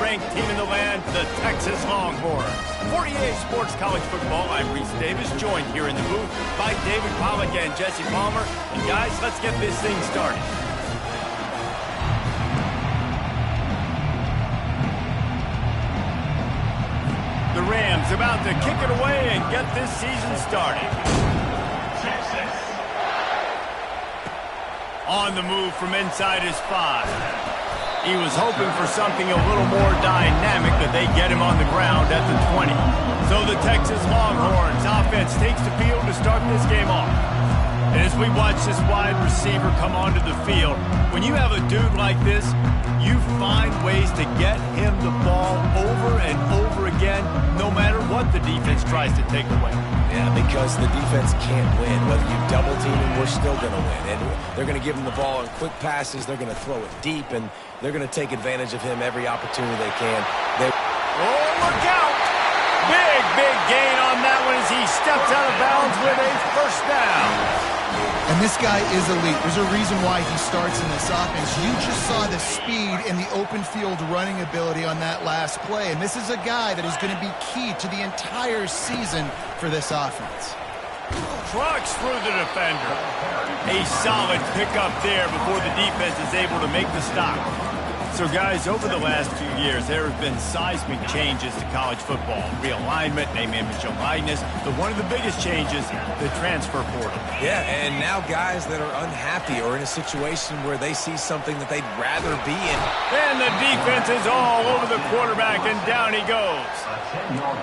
ranked team in the land, the Texas Longhorns. 48 Sports College Football, I'm Reese Davis, joined here in the booth by David Pollack and Jesse Palmer. And guys, let's get this thing started. The Rams about to kick it away and get this season started. On the move from inside his 5. He was hoping for something a little more dynamic, but they get him on the ground at the 20. So the Texas Longhorns offense takes the field to start this game off. And as we watch this wide receiver come onto the field, when you have a dude like this, you find ways to get him the ball over and over again, no matter what the defense tries to take away. Yeah, because the defense can't win. Whether you double team him, we're still going to win. And they're going to give him the ball in quick passes. They're going to throw it deep, and they're going to take advantage of him every opportunity they can. Oh, look out! Big gain on that one as he steps out of bounds with a first down. And this guy is elite. There's a reason why he starts in this offense. You just saw the speed and the open field running ability on that last play. And this is a guy that is going to be key to the entire season for this offense. Trucks through the defender. A solid pickup there before the defense is able to make the stop. So, guys, over the last few years, there have been seismic changes to college football. Realignment, name, image, and likeness. But one of the biggest changes, the transfer portal. Yeah, and now guys that are unhappy or in a situation where they see something that they'd rather be in. And the defense is all over the quarterback, and down he goes.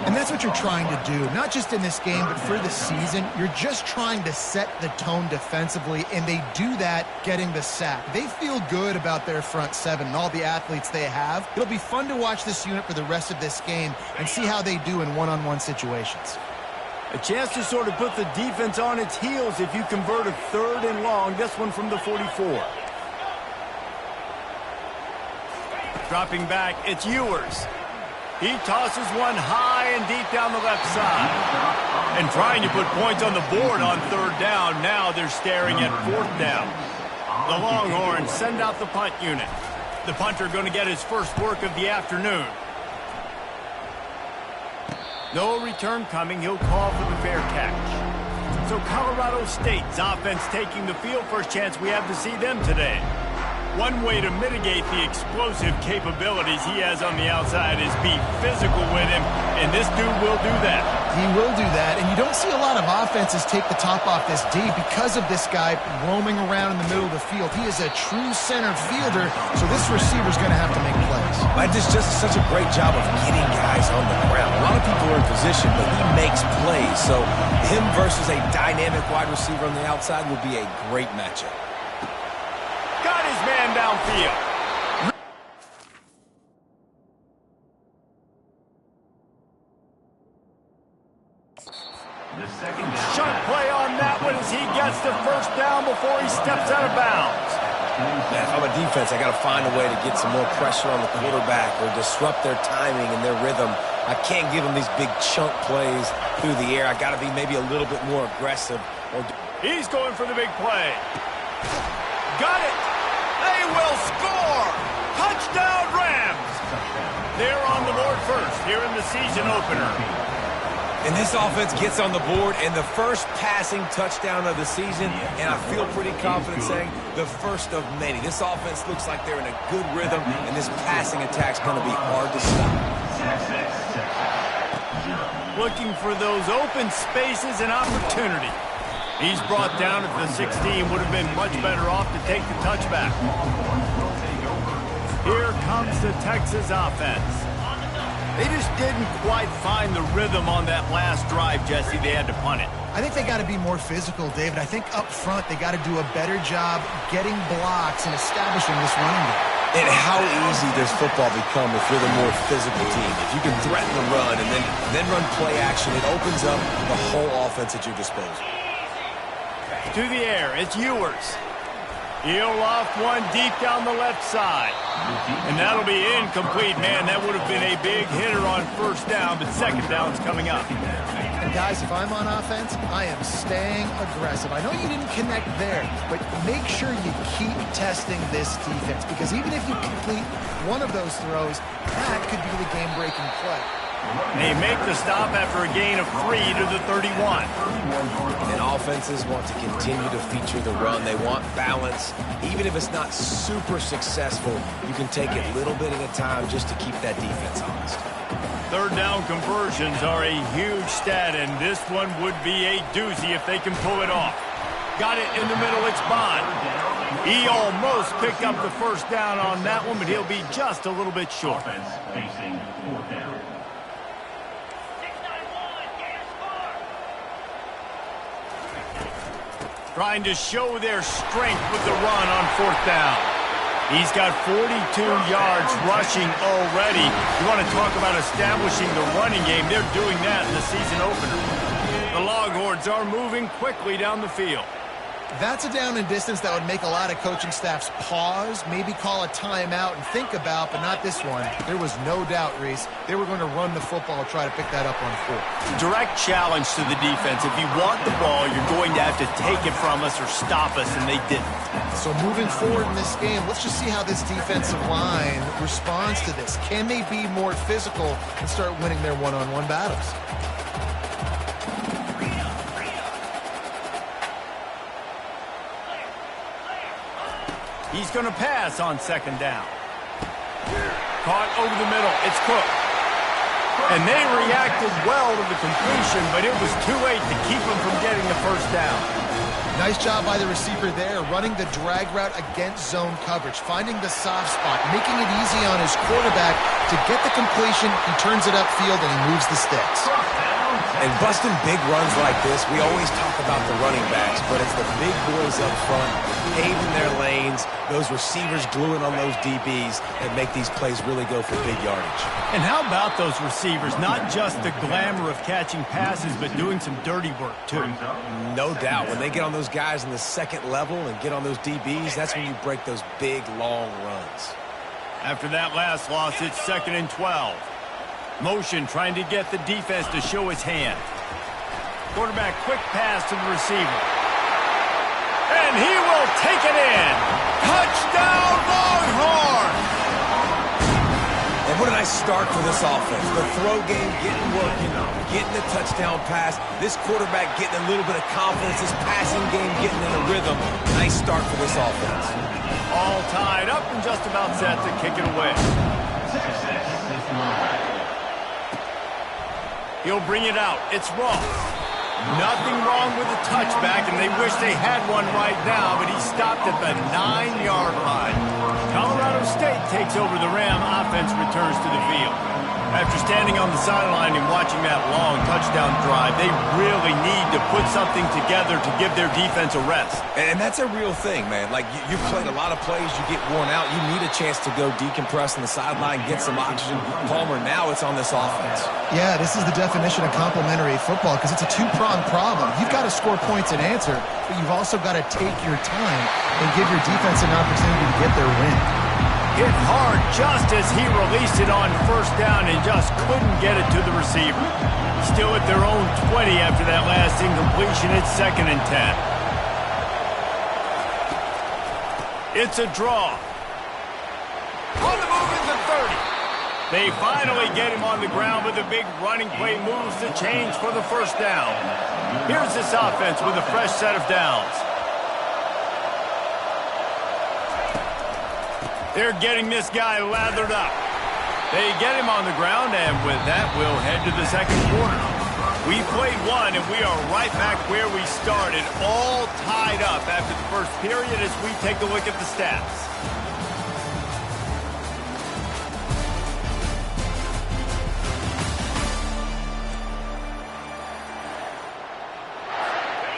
And that's what you're trying to do, not just in this game, but for the season. You're just trying to set the tone defensively, and they do that getting the sack. They feel good about their front seven and all the athletes they have. It'll be fun to watch this unit for the rest of this game and see how they do in one-on-one situations. A chance to sort of put the defense on its heels if you convert a 3rd and long. This one from the 44. Dropping back, it's Ewers. He tosses one high and deep down the left side. And trying to put points on the board on 3rd down. Now they're staring at 4th down. The Longhorns send out the punt unit. The punter going to get his first work of the afternoon. No return coming. He'll call for the fair catch. So Colorado State's offense taking the field. First chance we have to see them today. One way to mitigate the explosive capabilities he has on the outside is be physical with him, and this dude will do that. He will do that, and you don't see a lot of offenses take the top off this D because of this guy roaming around in the middle of the field. He is a true center fielder, so this receiver's going to have to make plays. This just such a great job of getting guys on the ground. A lot of people are in position, but he makes plays, so him versus a dynamic wide receiver on the outside will be a great matchup. Got his man downfield. Sharp play on that one as he gets the first down before he steps out of bounds. Yeah, if I'm a defense, I got to find a way to get some more pressure on the quarterback or disrupt their timing and their rhythm. I can't give them these big chunk plays through the air. I got to be maybe a little bit more aggressive. He's going for the big play. Got it. They will score! Touchdown Rams! They're on the board first here in the season opener. And this offense gets on the board and the first passing touchdown of the season, and I feel pretty confident saying the first of many. This offense looks like they're in a good rhythm, and this passing attack's going to be hard to stop. Looking for those open spaces and opportunity. He's brought down at the 16. Would have been much better off to take the touchback. Here comes the Texas offense. They just didn't quite find the rhythm on that last drive, Jesse. They had to punt it. I think they got to be more physical, David. I think up front they got to do a better job getting blocks and establishing this running game. And how easy does football become if you're the more physical team? If you can threaten the run and then run play action, it opens up the whole offense at your disposal. To the air, it's Ewers. He'll loft one deep down the left side. And that'll be incomplete, man. That would have been a big hitter on first down, but second down's coming up. Guys, if I'm on offense, I am staying aggressive. I know you didn't connect there, but make sure you keep testing this defense, because even if you complete one of those throws, that could be the game-breaking play. They make the stop after a gain of 3 to the 31. And offenses want to continue to feature the run. They want balance. Even if it's not super successful, you can take it little bit at a time just to keep that defense honest. Third down conversions are a huge stat, and this one would be a doozy if they can pull it off. Got it in the middle, it's Bond. He almost picked up the first down on that one, but he'll be just a little bit short. Trying to show their strength with the run on fourth down. He's got 42 yards rushing already. You want to talk about establishing the running game. They're doing that in the season opener. The Longhorns are moving quickly down the field. That's a down and distance that would make a lot of coaching staffs pause, maybe call a timeout and think about, but not this one. There was no doubt, Reese, they were going to run the football, try to pick that up on fourth. Direct challenge to the defense. If you want the ball, you're going to have to take it from us or stop us, and they didn't. So moving forward in this game, let's just see how this defensive line responds to this. Can they be more physical and start winning their one-on-one battles? He's going to pass on second down. Caught over the middle. It's Cook. And they reacted well to the completion, but it was too late to keep him from getting the first down. Nice job by the receiver there, running the drag route against zone coverage, finding the soft spot, making it easy on his quarterback to get the completion. He turns it upfield and he moves the sticks. And busting big runs like this, we always talk about the running backs, but it's the big boys up front, paving their lanes, those receivers gluing on those DBs that make these plays really go for big yardage. And how about those receivers? Not just the glamour of catching passes, but doing some dirty work, too. No doubt. When they get on those guys in the second level and get on those DBs, that's when you break those big, long runs. After that last loss, it's 2nd and 12. Motion trying to get the defense to show his hand. Quarterback quick pass to the receiver. And he will take it in. Touchdown Longhorns! And what a nice start for this offense. The throw game getting working, getting the touchdown pass. This quarterback getting a little bit of confidence. This passing game getting in a rhythm. Nice start for this offense. All tied up and just about set to kick it away. He'll bring it out. It's Ross. Nothing wrong with the touchback, and they wish they had one right now, but he stopped at the 9-yard line. Colorado State takes over the Ram. Offense returns to the field. After standing on the sideline and watching that long touchdown drive, they really need to put something together to give their defense a rest. And that's a real thing, man. Like, you've played a lot of plays, you get worn out. You need a chance to go decompress on the sideline, get some oxygen. Palmer, now it's on this offense. Yeah, this is the definition of complementary football, because it's a two-pronged problem. You've got to score points and answer, but you've also got to take your time and give your defense an opportunity to get their win. Hit hard just as he released it on first down and just couldn't get it to the receiver. Still at their own 20 after that last incompletion. It's 2nd and 10. It's a draw. On the move is the 30. They finally get him on the ground, but the big running play moves the chains for the first down. Here's this offense with a fresh set of downs. They're getting this guy lathered up. They get him on the ground, and with that, we'll head to the second quarter. We played one, and we are right back where we started, all tied up after the first period as we take a look at the stats.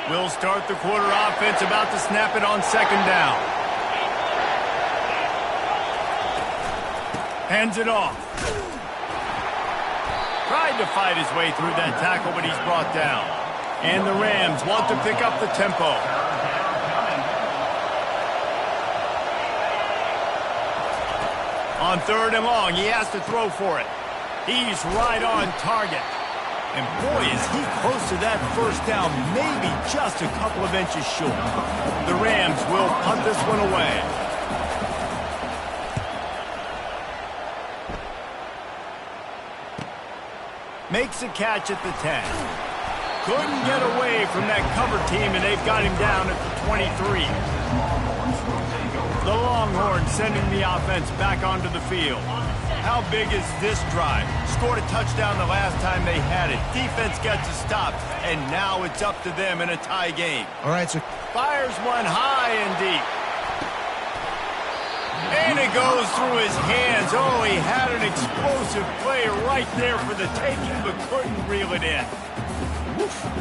We'll start the quarter offense, about to snap it on second down. Hands it off. Tried to fight his way through that tackle, but he's brought down. And the Rams want to pick up the tempo. On 3rd and long, he has to throw for it. He's right on target. And boy, is he close to that first down, maybe just a couple of inches short. The Rams will punt this one away. Makes a catch at the 10. Couldn't get away from that cover team, and they've got him down at the 23. The Longhorns sending the offense back onto the field. How big is this drive? Scored a touchdown the last time they had it. Defense gets a stop, and now it's up to them in a tie game. All right, so fires one high and deep. And it goes through his hands. Oh, he had an explosive play right there for the taking, but couldn't reel it in.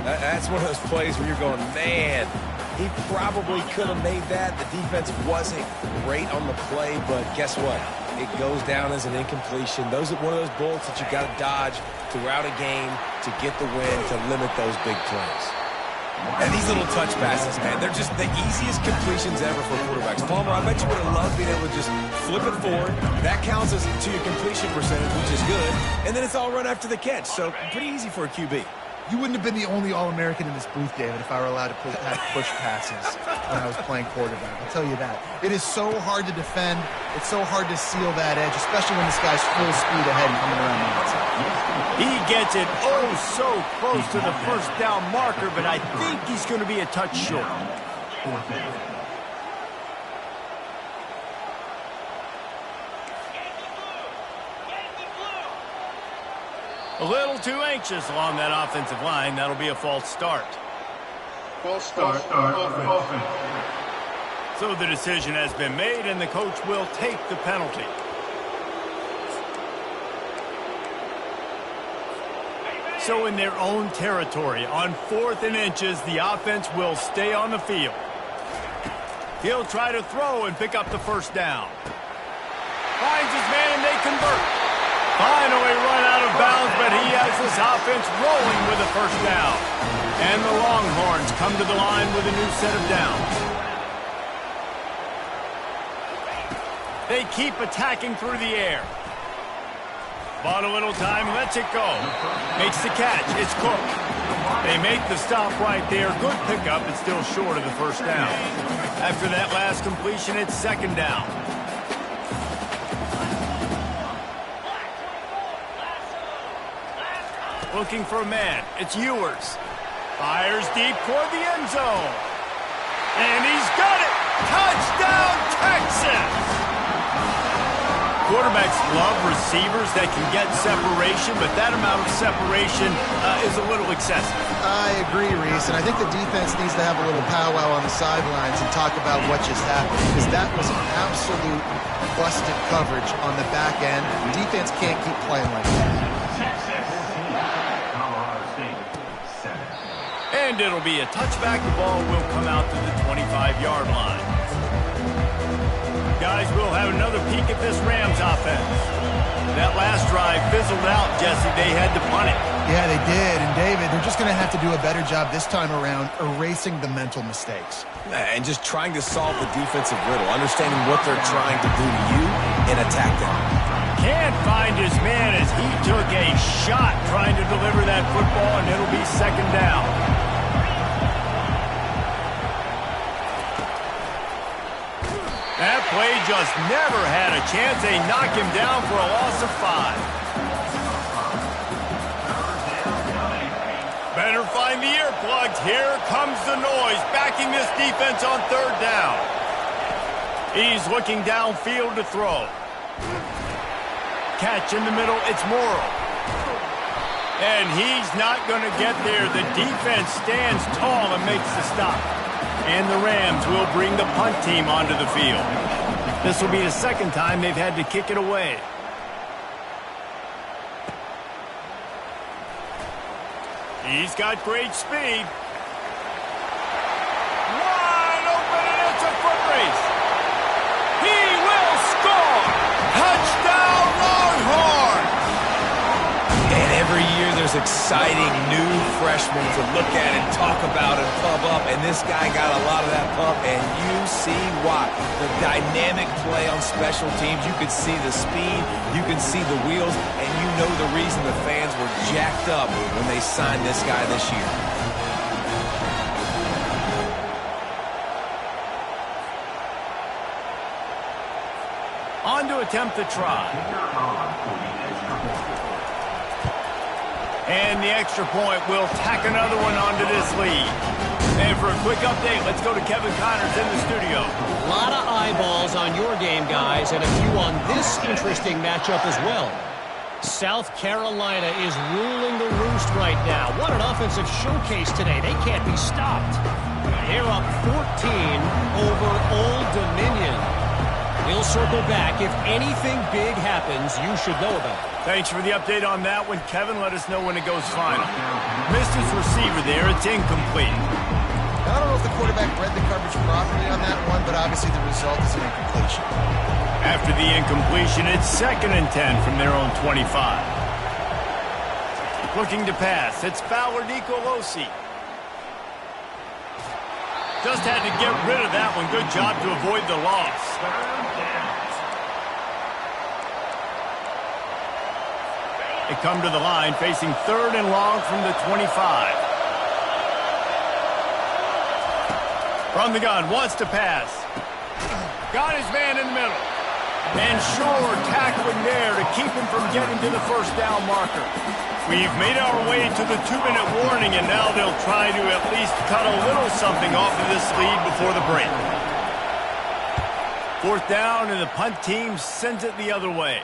That's one of those plays where you're going, man, he probably could have made that. The defense wasn't great on the play, but guess what? It goes down as an incompletion. Those are one of those bullets that you got to dodge throughout a game to get the win, to limit those big plays. And these little touch passes, man, they're just the easiest completions ever for quarterbacks. Palmer, I bet you would have loved being able to just flip it forward. That counts as to your completion percentage, which is good. And then it's all run after the catch, so pretty easy for a QB. you wouldn't have been the only All-American in this booth, David, if I were allowed to push passes when I was playing quarterback. I'll tell you that. It is so hard to defend. It's so hard to seal that edge, especially when this guy's full speed ahead and coming around the outside. He gets it oh so close to the first down marker, but I think he's going to be a touch short. A little too anxious along that offensive line. That'll be a false start. False start. Offense. So the decision has been made, and the coach will take the penalty. So in their own territory, on 4th and inches, the offense will stay on the field. He'll try to throw and pick up the first down. Finds his man, and they convert. Finally run out of bounds, but he has this offense rolling with a first down. And the Longhorns come to the line with a new set of downs. They keep attacking through the air. Bought a little time, lets it go. Makes the catch, it's Cook. They make the stop right there. Good pickup, but still short of the first down. After that last completion, it's 2nd down. Looking for a man. It's Ewers. Fires deep toward the end zone. And he's got it. Touchdown, Texas! Quarterbacks love receivers that can get separation, but that amount of separation is a little excessive. I agree, Reese, and I think the defense needs to have a little powwow on the sidelines and talk about what just happened, because that was an absolute busted coverage on the back end. Defense can't keep playing like that. And it'll be a touchback. The ball will come out to the 25-yard line. Guys, we'll have another peek at this Rams offense. That last drive fizzled out, Jesse. They had to punt it. Yeah, they did. And, David, they're just going to have to do a better job this time around erasing the mental mistakes. And just trying to solve the defensive riddle, understanding what they're trying to do to you and attack them. Can't find his man as he took a shot trying to deliver that football, and it'll be 2nd down. That play just never had a chance. They knock him down for a loss of 5. Better find the earplugs. Here comes the noise, backing this defense on 3rd down. He's looking downfield to throw. Catch in the middle, it's Morrow. And he's not going to get there. The defense stands tall and makes the stop. And the Rams will bring the punt team onto the field. This will be the 2nd time they've had to kick it away. He's got great speed. Wide open, and it's a foot race. He will score! Touchdown, Longhorns! And every year there's those exciting new freshmen to look at and talk about and pub up, and this guy got a lot of that pub, and you see why. The dynamic play on special teams, you can see the speed, you can see the wheels, and you know the reason the fans were jacked up when they signed this guy this year. On to attempt the try. And the extra point will tack another one onto this lead. And for a quick update, let's go to Kevin Connors in the studio. A lot of eyeballs on your game, guys, and a few on this interesting matchup as well. South Carolina is ruling the roost right now. What an offensive showcase today. They can't be stopped. They're up 14 over Old Dominion. We'll circle back. If anything big happens, you should know about it. Thanks for the update on that one, Kevin. Let us know when it goes final. Missed his receiver there. It's incomplete. I don't know if the quarterback read the coverage properly on that one, but obviously the result is an incompletion. After the incompletion, it's 2nd and 10 from their own 25. Looking to pass. It's Fowler Nicolosi. Just had to get rid of that one. Good job to avoid the loss. They come to the line facing 3rd and long from the 25. From the gun, wants to pass. Got his man in the middle. And Shore tackling there to keep him from getting to the first down marker. We've made our way to the 2-minute warning, and now they'll try to at least cut a little something off of this lead before the break. 4th down, and the punt team sends it the other way.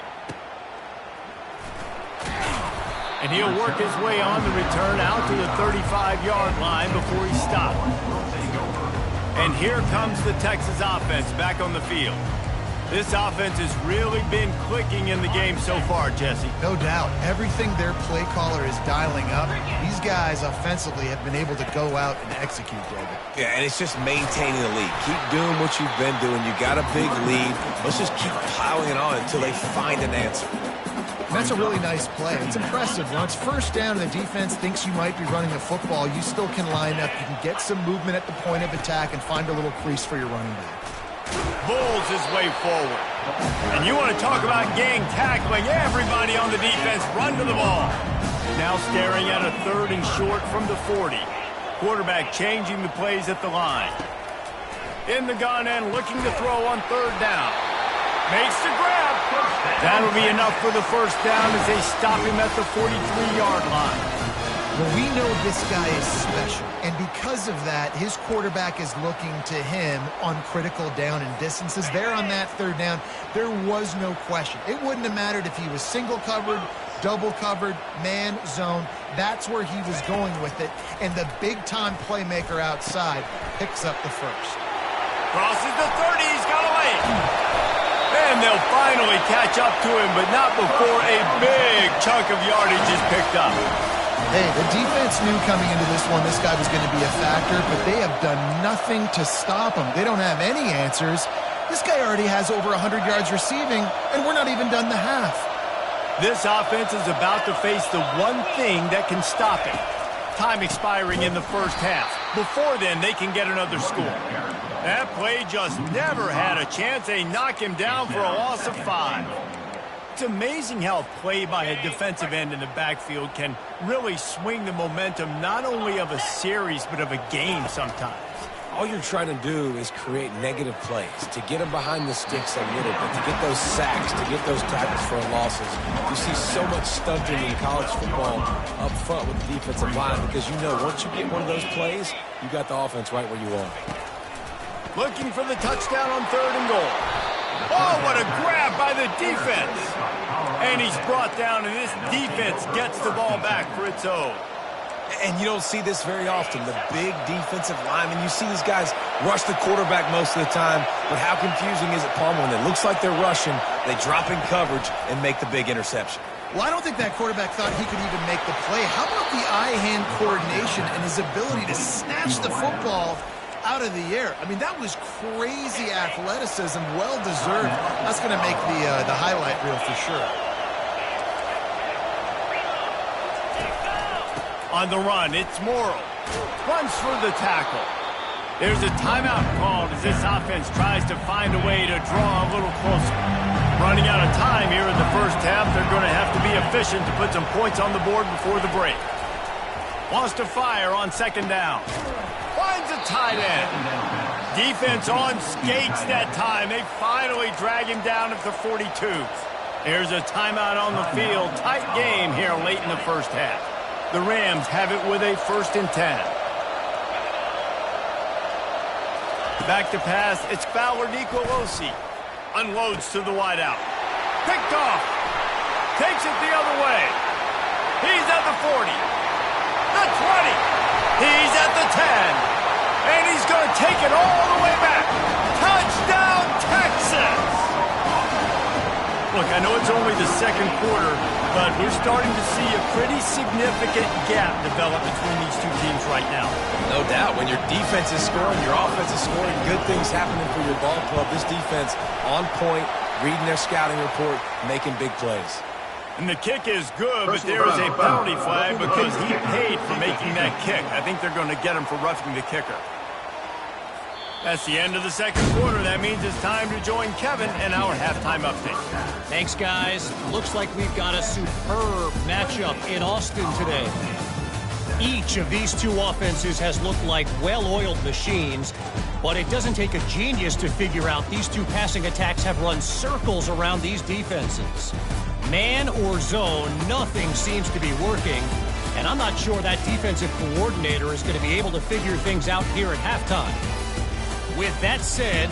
And he'll work his way on the return out to the 35-yard line before he stopped. And here comes the Texas offense back on the field. This offense has really been clicking in the game so far, Jesse. No doubt. Everything their play caller is dialing up, these guys offensively have been able to go out and execute, David. Yeah, and it's just maintaining the lead. Keep doing what you've been doing. You got a big lead. Let's just keep piling it on until they find an answer. And that's a really nice play. It's impressive. When it's 1st down and the defense thinks you might be running the football, you still can line up. You can get some movement at the point of attack and find a little crease for your running back. Bulls his way forward. And you want to talk about gang tackling. Everybody on the defense run to the ball. Now staring at a 3rd and short from the 40. Quarterback changing the plays at the line. In the gun and looking to throw on 3rd down. Makes the grab. That'll be enough for the first down as they stop him at the 43-yard line. Well, we know this guy is special, and because of that, his quarterback is looking to him on critical down and distances. There on that 3rd down, there was no question. It wouldn't have mattered if he was single covered, double covered, man, zone. That's where he was going with it, and the big-time playmaker outside picks up the first. Crosses the 30, he's got away. And they'll finally catch up to him, but not before a big chunk of yardage is picked up. Hey, the defense knew coming into this one this guy was going to be a factor, but they have done nothing to stop him. They don't have any answers. This guy already has over 100 yards receiving, and we're not even done the half. This offense is about to face the one thing that can stop it. Time expiring in the first half. Before then, they can get another score. That play just never had a chance. They knock him down for a loss of 5. It's amazing how a play by a defensive end in the backfield can really swing the momentum not only of a series but of a game sometimes. All you're trying to do is create negative plays, to get them behind the sticks a little bit, to get those sacks, to get those tackles for losses. You see so much stunting in college football up front with the defensive line because you know once you get one of those plays, you got the offense right where you want it. Looking for the touchdown on 3rd and goal. Oh, what a grab by the defense. And he's brought down, and this defense gets the ball back for its own. And you don't see this very often, the big defensive linemen. You see these guys rush the quarterback most of the time, but how confusing is it, Palmer, when it looks like they're rushing, they drop in coverage and make the big interception? Well, I don't think that quarterback thought he could even make the play. How about the eye-hand coordination and his ability to snatch the football out of the air? I mean, that was crazy athleticism, well-deserved. That's going to make the highlight reel for sure. On the run, it's Morrill. Runs for the tackle. There's a timeout called as this offense tries to find a way to draw a little closer. Running out of time here in the first half, they're going to have to be efficient to put some points on the board before the break. Wants to fire on second down. Finds a tight end. Defense on skates that time. They finally drag him down at the 42. There's a timeout on the field. Tight game here late in the first half. The Rams have it with a 1st and 10. Back to pass. It's Fowler Nicolosi. Unloads to the wideout. Picked off. Takes it the other way. He's at the 40. The 20. He's at the 10. And he's going to take it all the way back. Touchdown, Texas! Look, I know it's only the second quarter, but we're starting to see a pretty significant gap develop between these two teams right now. No doubt. When your defense is scoring, your offense is scoring, good things happening for your ball club. This defense on point, reading their scouting report, making big plays. And the kick is good, but there is a penalty flag because he paid for making that kick. I think they're going to get him for roughing the kicker. That's the end of the second quarter. That means it's time to join Kevin in our halftime update. Thanks, guys. Looks like we've got a superb matchup in Austin today. Each of these two offenses has looked like well-oiled machines, but it doesn't take a genius to figure out these two passing attacks have run circles around these defenses. Man or zone, nothing seems to be working, and I'm not sure that defensive coordinator is going to be able to figure things out here at halftime. With that said,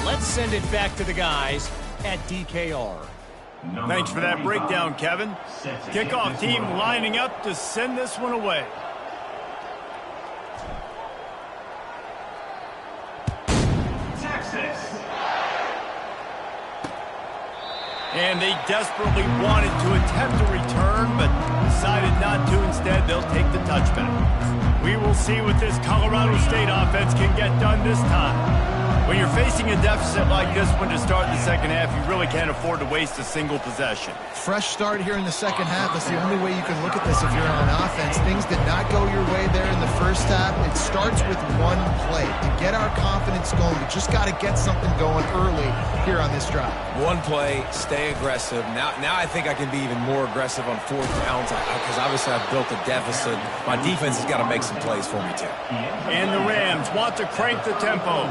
let's send it back to the guys at DKR. Thanks for that breakdown, Kevin. Kickoff team lining up to send this one away. Texas. And they desperately wanted to attempt a return, but decided not to. Instead, they'll take the touchback. We will see what this Colorado State offense can get done this time. When you're facing a deficit like this one to start the second half, you really can't afford to waste a single possession. Fresh start here in the second half. That's the only way you can look at this if you're on offense. Things did not go your way there in the first half. It starts with one play. To get our confidence going, we just got to get something going early here on this drive. One play, stay aggressive. Now I think I can be even more aggressive on 4th downs because obviously I've built a deficit. My defense has got to make some plays for me too. And the Rams want to crank the tempo.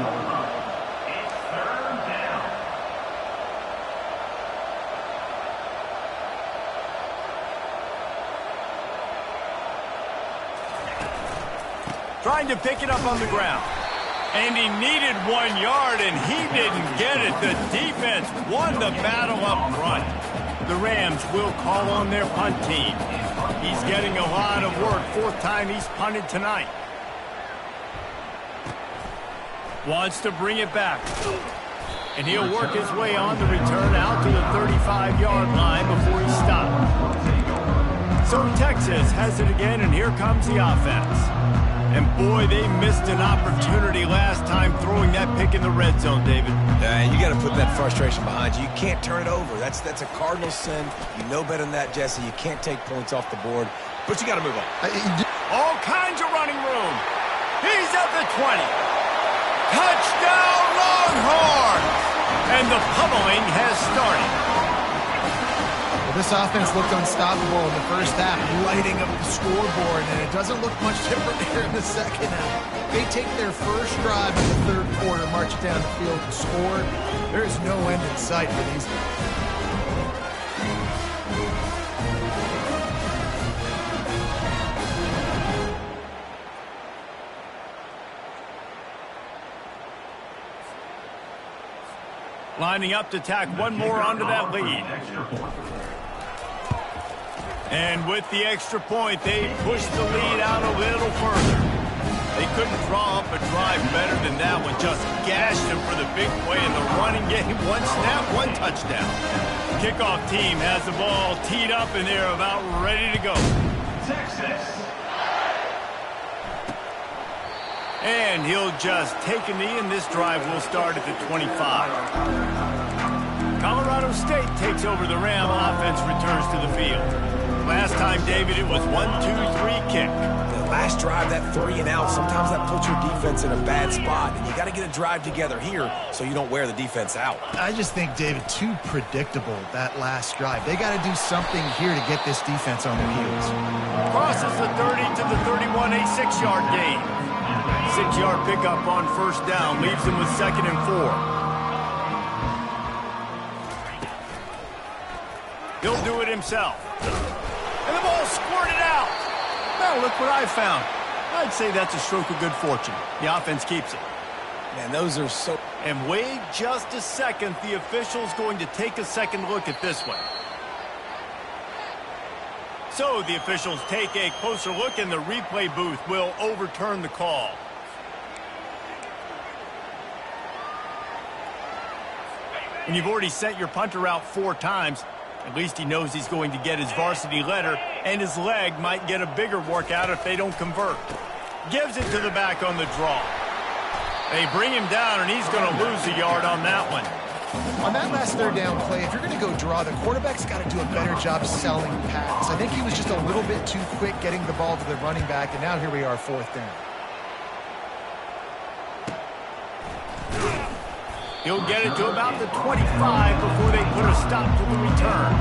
Trying to pick it up on the ground. And he needed 1 yard, and he didn't get it. The defense won the battle up front. The Rams will call on their punt team. He's getting a lot of work. 4th time he's punted tonight. Wants to bring it back. And he'll work his way on the return out to the 35-yard line before he stopped. So Texas has it again, and here comes the offense. And boy, they missed an opportunity last time throwing that pick in the red zone, David. And you got to put that frustration behind you. You can't turn it over. That's a cardinal sin. You know better than that, Jesse. You can't take points off the board, but you got to move on. All kinds of running room. He's at the 20. Touchdown, Longhorns! And the pummeling has started. This offense looked unstoppable in the first half, lighting up the scoreboard, and it doesn't look much different here in the second half. They take their first drive in the third quarter, march it down the field, and score. There is no end in sight for these guys. Lining up to tack one more onto that lead. And with the extra point, they push the lead out a little further. They couldn't draw up a drive better than that one. Just gashed him for the big play in the running game. One snap, one touchdown. Kickoff team has the ball teed up, and they're about ready to go. Texas. And he'll just take a knee, and this drive will start at the 25. Colorado State takes over. The Ram offense returns to the field. Last time, David, it was 1-2-3 kick. The last drive, that 3 and out, sometimes that puts your defense in a bad spot, and you got to get a drive together here so you don't wear the defense out. I just think, David, too predictable, that last drive. They got to do something here to get this defense on their heels. Crosses the 30 to the 31, a 6-yard gain. 6-yard pickup on first down leaves them with 2nd and 4. He'll do it himself. And the ball squirted out. Now look what I found. I'd say that's a stroke of good fortune. The offense keeps it. Man, those are so... And wait just a second. The official's going to take a second look at this one. So the officials take a closer look, and the replay booth will overturn the call. When you've already sent your punter out 4 times, at least he knows he's going to get his varsity letter, and his leg might get a bigger workout if they don't convert. Gives it to the back on the draw. They bring him down, and he's going to lose a yard on that one. On that last third down play, if you're going to go draw, the quarterback's got to do a better job selling pass. I think he was just a little bit too quick getting the ball to the running back, and now here we are, 4th down. He'll get it to about the 25 before they put a stop to the return.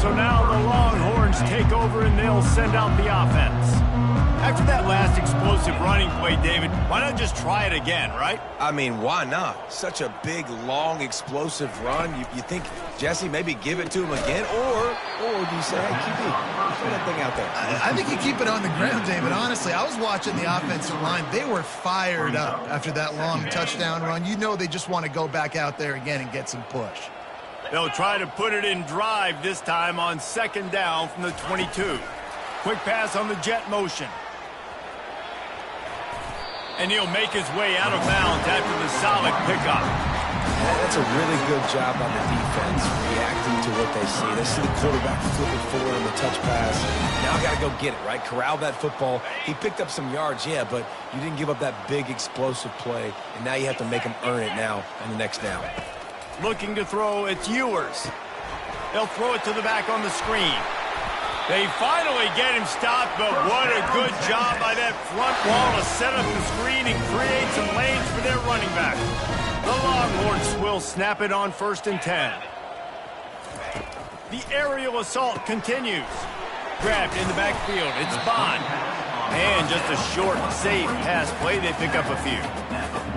So now the Longhorns take over, and they'll send out the offense. After that last explosive running play, David, why not just try it again, right? I mean, why not? Such a big, long, explosive run. You think, Jesse, maybe give it to him again? Or do you say, hey, QB, throw that thing out there? I think you keep it on the ground, David. Honestly, I was watching the offensive line. They were fired up after that long touchdown run. You know they just want to go back out there again and get some push. They'll try to put it in drive this time on 2nd down from the 22. Quick pass on the jet motion. And he'll make his way out of bounds after the solid pickup. That's a really good job by the defense, reacting to what they see. They see the quarterback flipping forward on the touch pass. Now got to go get it, right? Corral that football. He picked up some yards, yeah, but you didn't give up that big explosive play, and now you have to make him earn it now on the next down. Looking to throw, it's Ewers. They'll throw it to the back on the screen. They finally get him stopped, but what a good job by that front wall to set up the screen and create some lanes for their running back. The Longhorns will snap it on 1st and 10. The aerial assault continues. Grabbed in the backfield, it's Bond. And just a short, safe pass play, they pick up a few.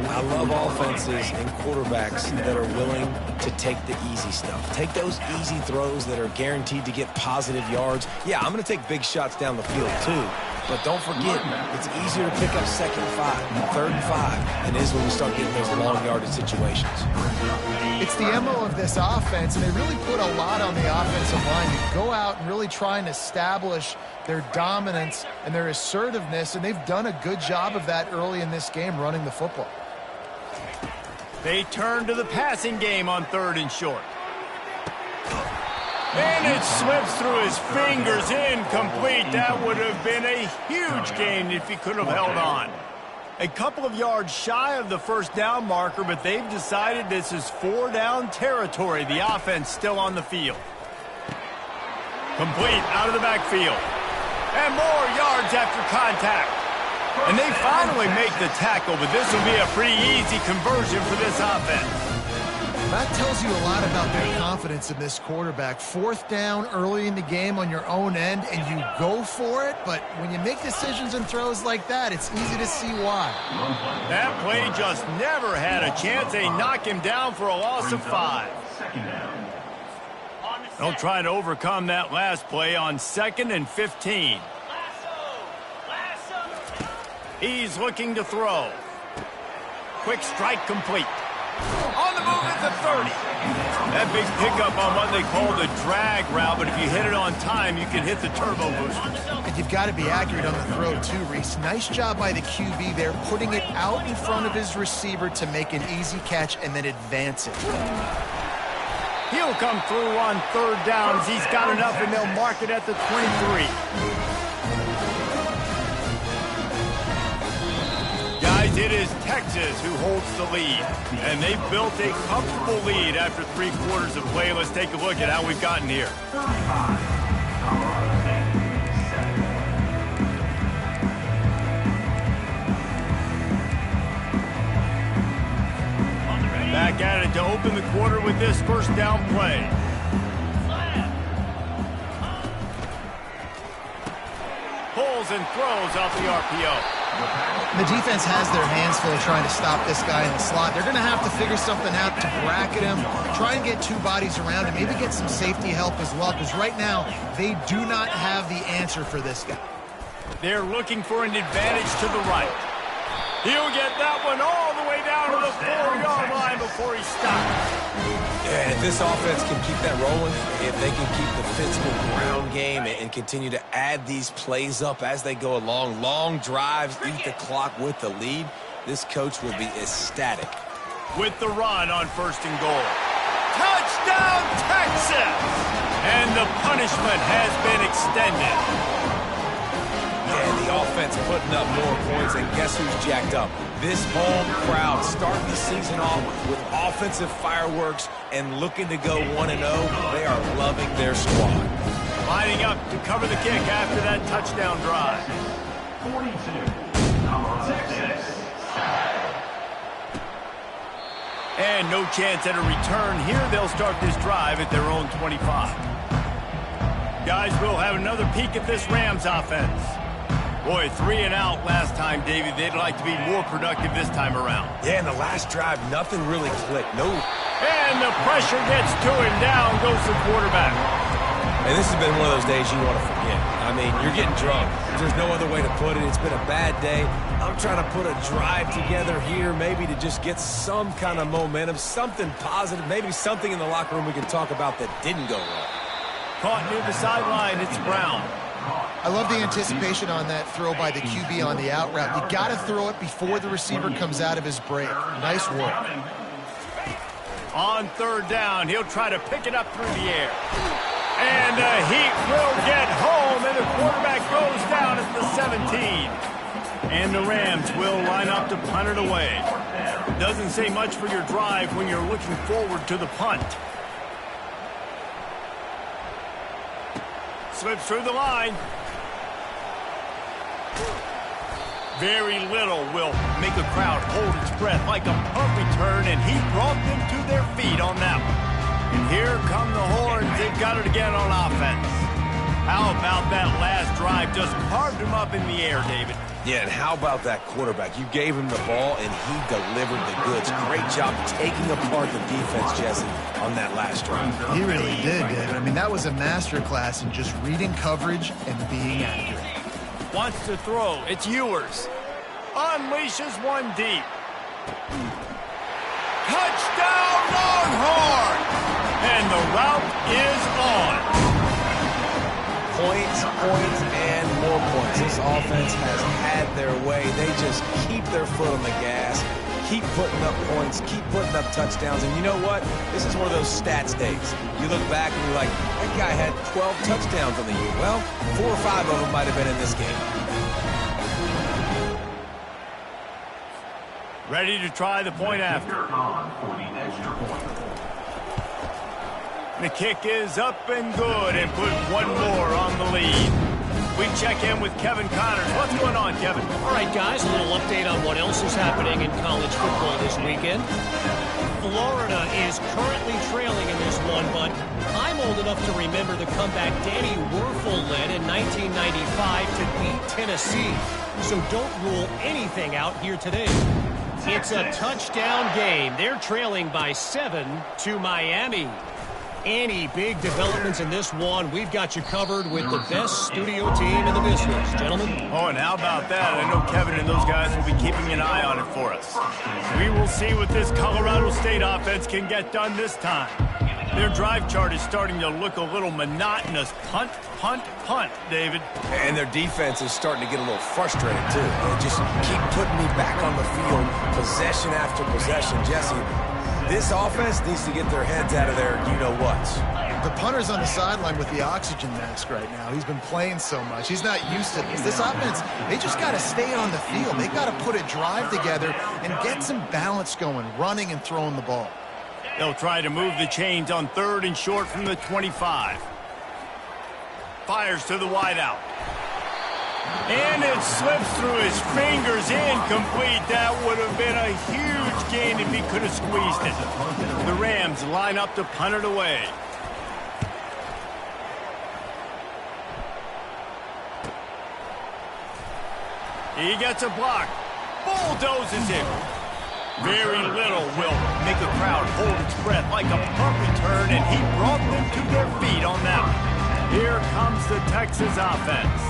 I love offenses and quarterbacks that are willing to take the easy stuff. Take those easy throws that are guaranteed to get positive yards. Yeah, I'm going to take big shots down the field too. But don't forget, it's easier to pick up 2nd and 5, 3rd and 5 than it is when we start getting those long yardage situations. It's the MO of this offense, and they really put a lot on the offensive line to go out and really try and establish their dominance and their assertiveness, and they've done a good job of that early in this game running the football. They turn to the passing game on 3rd and short. And it slips through his fingers, incomplete. That would have been a huge gain if he could have held on. A couple of yards shy of the 1st down marker, but they've decided this is 4-down territory. The offense still on the field. Complete out of the backfield. And more yards after contact. And they finally make the tackle, but this will be a pretty easy conversion for this offense. That tells you a lot about their confidence in this quarterback. 4th down early in the game on your own end, and you go for it, but when you make decisions and throws like that, it's easy to see why. That play just never had a chance. They knock him down for a loss of 5. They'll try to overcome that last play on 2nd and 15. He's looking to throw. Quick strike complete. On the move at the 30. That big pickup on what they call the drag route, but if you hit it on time, you can hit the turbo boosters. And you've got to be accurate on the throw too, Reese. Nice job by the QB there, putting it out in front of his receiver to make an easy catch and then advance it. He'll come through on 3rd downs. He's got enough, and they'll mark it at the 23. Guys, guys, it is Texas who holds the lead. And they've built a comfortable lead after 3 quarters of play. Let's take a look at how we've gotten here. Back at it to open the quarter with this first down play. Pulls and throws off the RPO. The defense has their hands full trying to stop this guy in the slot. They're going to have to figure something out to bracket him, try and get 2 bodies around him, maybe get some safety help as well, because right now they do not have the answer for this guy. They're looking for an advantage to the right. He'll get that one all the way down to the 4-yard line before he stops. Yeah, if this offense can keep that rolling, if they can keep the physical ground game and continue to add these plays up as they go along, long drives, eat the clock with the lead, this coach will be ecstatic. With the run on 1st and goal. Touchdown, Texas! And the punishment has been extended. Yeah, the offense putting up more points, and guess who's jacked up? This home crowd starting the season off with offensive fireworks and looking to go 1-0. They are loving their squad. Lining up to cover the kick after that touchdown drive. 42, Texas. And no chance at a return here. They'll start this drive at their own 25. Guys, we'll have another peek at this Rams offense. Boy, 3 and out last time, Davey. They'd like to be more productive this time around. Yeah, in the last drive, nothing really clicked. No. And the pressure gets to him. Down goes the quarterback. And this has been one of those days you want to forget. I mean, you're getting drunk. There's no other way to put it. It's been a bad day. I'm trying to put a drive together here, maybe to just get some kind of momentum, something positive, maybe something in the locker room we can talk about that didn't go wrong. Caught near the sideline. It's Brown. I love the anticipation on that throw by the QB on the out route. You got to throw it before the receiver comes out of his break. Nice work. On 3rd down, he'll try to pick it up through the air. And he will get home, and the quarterback goes down at the 17. And the Rams will line up to punt it away. Doesn't say much for your drive when you're looking forward to the punt. Slips through the line. Very little will make a crowd hold its breath like a punt return, and he brought them to their feet on that one. And here come the horns. They've got it again on offense. How about that last drive? Just carved him up in the air, David. Yeah, and how about that quarterback? You gave him the ball, and he delivered the goods. Great job taking apart the defense, Jesse, on that last drive. He really did, David. I mean, that was a masterclass in just reading coverage and being accurate. Wants to throw. It's Ewers. Unleashes one deep. Touchdown, Longhorn! And the route is on. Points, and more points. This offense has had their way. They just keep their foot on the gas, keep putting up points, keep putting up touchdowns. And you know what? This is one of those stats days. You look back and you're like, that guy had 12 touchdowns on the year. Well, 4 or 5 of them might have been in this game. Ready to try the point after. The kick is up and good, and put one more on the lead. We check in with Kevin Connors. What's going on, Kevin? All right, guys, a little update on what else is happening in college football this weekend. Florida is currently trailing in this one, but I'm old enough to remember the comeback Danny Werfel led in 1995 to beat Tennessee. So don't rule anything out here today. It's a touchdown game. They're trailing by 7 to Miami. Any big developments in this one, we've got you covered with the best studio team in the business, gentlemen. Oh, and how about that? I know Kevin and those guys will be keeping an eye on it for us. We will see what this Colorado State offense can get done this time. Their drive chart is starting to look a little monotonous. Punt, punt, punt, David. And their defense is starting to get a little frustrated, too. They just keep putting me back on the field, possession after possession. Jesse, this offense needs to get their heads out of their you-know-whats. The punter's on the sideline with the oxygen mask right now. He's been playing so much. He's not used to this. This offense, they just got to stay on the field. They got to put a drive together and get some balance going, running and throwing the ball. They'll try to move the chains on 3rd and short from the 25. Fires to the wideout. And it slips through his fingers, incomplete. That would have been a huge gain if he could have squeezed it. The Rams line up to punt it away. He gets a block. Bulldozes him. Very little will make a crowd hold its breath like a punt return, and he brought them to their feet on that one. Here comes the Texas offense.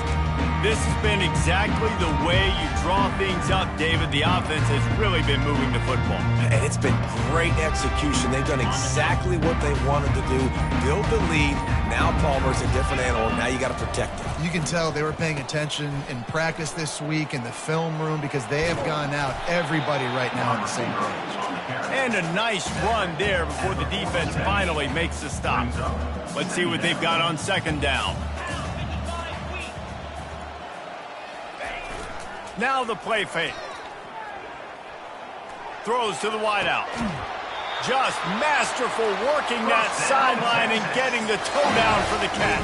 This has been exactly the way you draw things up, David. The offense has really been moving the football. And it's been great execution. They've done exactly what they wanted to do. Build the lead. Now Palmer's a different animal. Now you got to protect him. You can tell they were paying attention in practice this week in the film room because they have gone out, everybody right now on the same page. And a nice run there before the defense finally makes the stop. Let's see what they've got on 2nd down. Now the play fake. Throws to the wideout. Just masterful working that sideline and getting the toe down for the catch.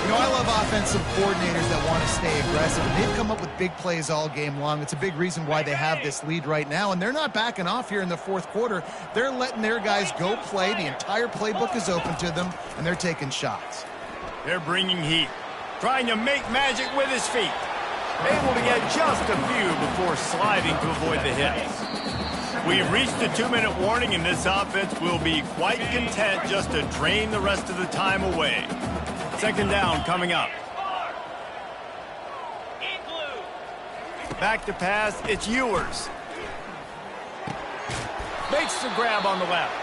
You know, I love offensive coordinators that want to stay aggressive, and they've come up with big plays all game long. It's a big reason why they have this lead right now, and they're not backing off here in the 4th quarter. They're letting their guys go play. The entire playbook is open to them, and they're taking shots. They're bringing heat. Trying to make magic with his feet. Able to get just a few before sliding to avoid the hits. We've reached the 2-minute warning, and this offense will be quite content just to drain the rest of the time away. 2nd down coming up. Back to pass, it's Ewers. Makes the grab on the left.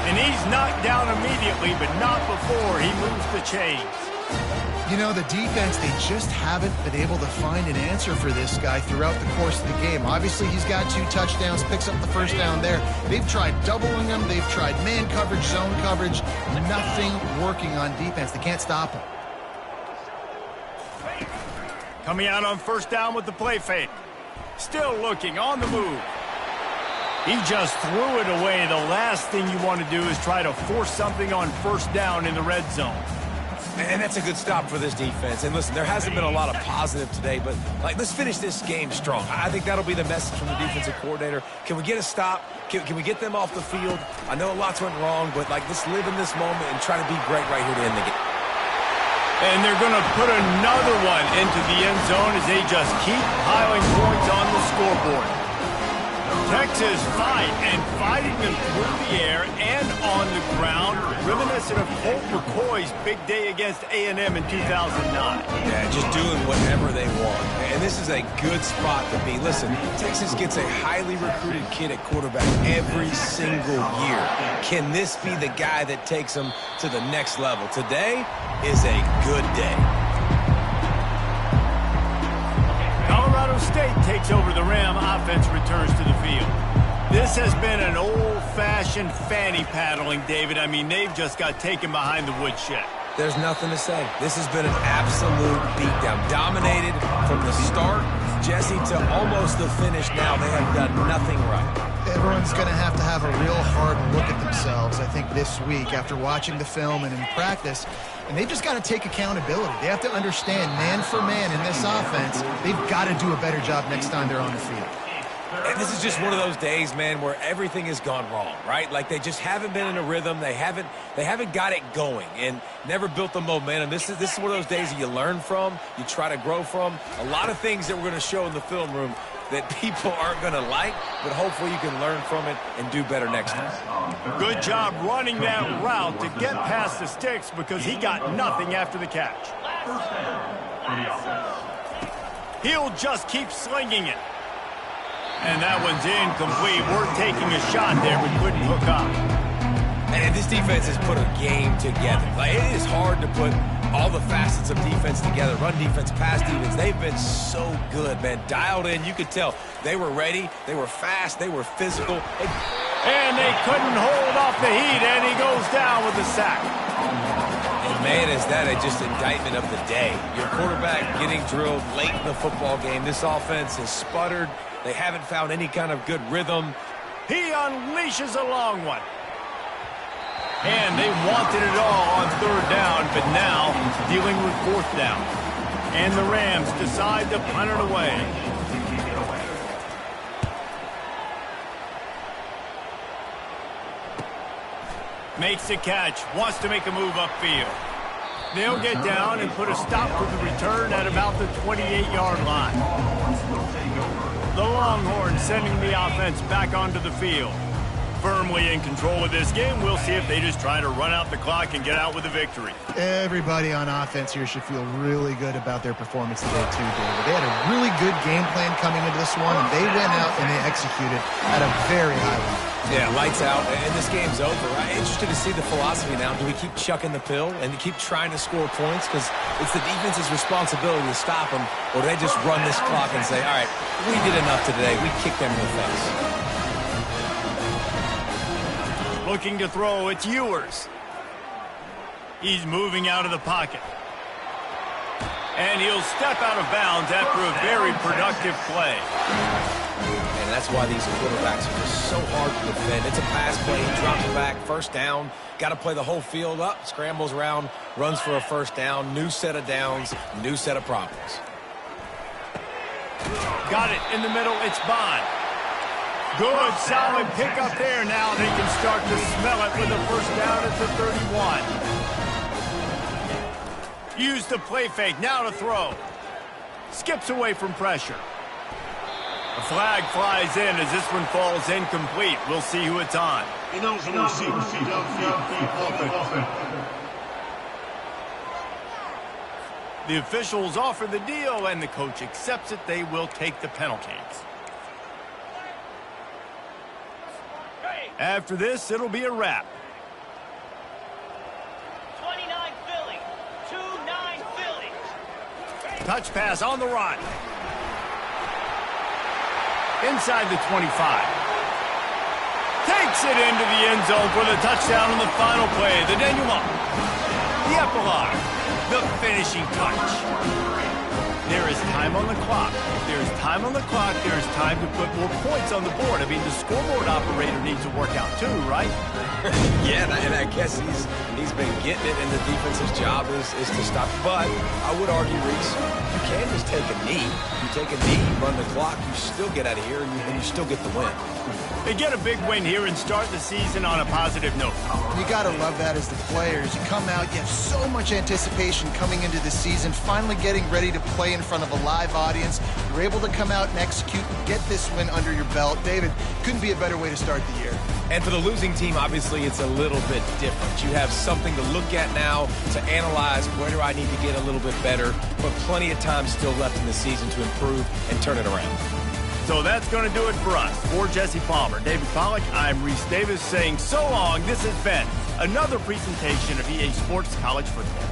And he's knocked down immediately, but not before he moves the chains. You know, the defense, they just haven't been able to find an answer for this guy throughout the course of the game. Obviously, he's got 2 touchdowns, picks up the 1st down there. They've tried doubling him. They've tried man coverage, zone coverage. Nothing working on defense. They can't stop him. Coming out on 1st down with the play fake. Still looking, on the move. He just threw it away. The last thing you want to do is try to force something on 1st down in the red zone. And that's a good stop for this defense. And listen, there hasn't been a lot of positive today, but let's finish this game strong. I think that'll be the message from the defensive coordinator. Can we get a stop? Can we get them off the field? I know lots went wrong, but let's live in this moment and try to be great right here to end the game. And they're going to put another one into the end zone as they just keep piling points on the scoreboard. Texas fighting them through the air and on the ground, reminiscent of Colt McCoy's big day against A&M in 2009. Yeah, just doing whatever they want. And this is a good spot to be. Listen, Texas gets a highly recruited kid at quarterback every single year. Can this be the guy that takes them to the next level? Today is a good day. Colorado State takes over the Ram. Offense returns to the field. This has been an old-fashioned fanny paddling, David. I mean, they've just got taken behind the woodshed. There's nothing to say. This has been an absolute beatdown. Dominated from the start, Jesse, to almost the finish now. They have done nothing right. Everyone's going to have a real hard look at themselves, I think, this week after watching the film and in practice. And they've just got to take accountability. They have to understand, man for man in this offense, they've got to do a better job next time they're on the field. And this is just one of those days, man, where everything has gone wrong, right? Like they just haven't been in a rhythm. They haven't got it going and never built the momentum. This is one of those days that you learn from, you try to grow from. A lot of things that we're going to show in the film room that people aren't going to like, but hopefully you can learn from it and do better next time. Good job running that route to get past the sticks because he got nothing after the catch. He'll just keep slinging it. And that one's incomplete. We're taking a shot there, but couldn't hook up. And this defense has put a game together. It is hard to put all the facets of defense together. Run defense, pass defense. They've been so good, man. Dialed in. You could tell they were ready. They were fast. They were physical. And they couldn't hold off the heat, and he goes down with the sack. And man, is that just indictment of the day. Your quarterback getting drilled late in the football game. This offense has sputtered. They haven't found any kind of good rhythm. He unleashes a long one. And they wanted it all on third down, but now dealing with fourth down. And the Rams decide to punt it away. Makes a catch, wants to make a move upfield. They'll get down and put a stop to the return at about the 28-yard line. The Longhorns sending the offense back onto the field. Firmly in control of this game. We'll see if they just try to run out the clock and get out with a victory. Everybody on offense here should feel really good about their performance today too, David. They had a really good game plan coming into this one, and they went out and they executed at a very high level. Yeah, lights out, and this game's over. I'm interested to see the philosophy now. Do we keep chucking the pill and keep trying to score points? Because it's the defense's responsibility to stop them, or do they just run this clock and say, all right, we did enough today. We kicked them in the face. Looking to throw, it's Ewers. He's moving out of the pocket. And he'll step out of bounds after a very productive play. And that's why these quarterbacks are just so hard to defend. It's a pass play, he drops back, first down. Got to play the whole field up, scrambles around, runs for a first down, new set of downs, new set of problems. Got it in the middle, it's Bond. Good, solid pickup there. Now they can start to smell it with a first down at the 31. Use the play fake, now to throw. Skips away from pressure. A flag flies in as this one falls incomplete. We'll see who it's on. The officials offer the deal, and the coach accepts it. They will take the penalties. After this, it'll be a wrap. 29 Philly, 2-9 Philly. Touch pass on the run. Inside the 25. Takes it into the end zone for the touchdown on the final play. The denouement. The epilogue. The finishing touch. There is time on the clock. If there's time on the clock, there's time to put more points on the board. I mean, the scoreboard operator needs to work out too, right? Yeah, and I guess he's been getting it, and the defense's job is to stop. But I would argue, Reese, you can't just take a knee. You take a knee, run the clock, you still get out of here, and you still get the win. They get a big win here and start the season on a positive note. You got to love that as the players. You come out, you have so much anticipation coming into the season, finally getting ready to play in front of a live audience. You're able to come out and execute and get this win under your belt. David, couldn't be a better way to start the year. And for the losing team, obviously, it's a little bit different. You have something to look at now to analyze where do I need to get a little bit better, but plenty of time still left in the season to improve and turn it around. So that's going to do it for us. For Jesse Palmer, David Pollack, I'm Reese Davis saying so long. This has been another presentation of EA Sports College Football.